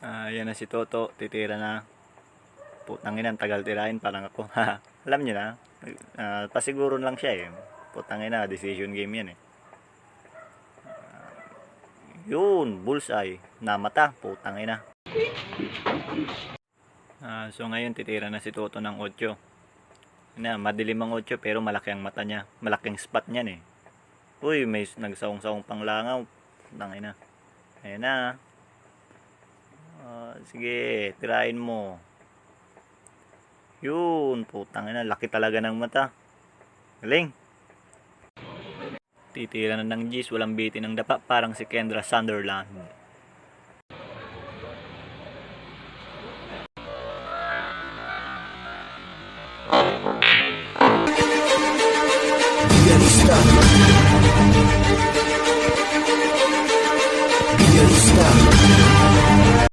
Yan na si Toto, titira na. Putang ina, tagal tirahin parang ako. Alam niyo na, pasiguro lang siya eh. Putang ina, decision game yan eh. Yun, bullseye. Namata, putang ina. So ngayon, titira na si Toto ng 8. Madilim ang 8 pero malaki ang mata niya. Malaking spot niyan eh. Uy, may nagsawong-sawong panglangaw. Putang ina. Ayan na. Sige, tirahin mo. Yun, putang ina, laki talaga ng mata. Galing. Titira na ng G's, walang bitin ng dapa, parang si Kendra Sunderland.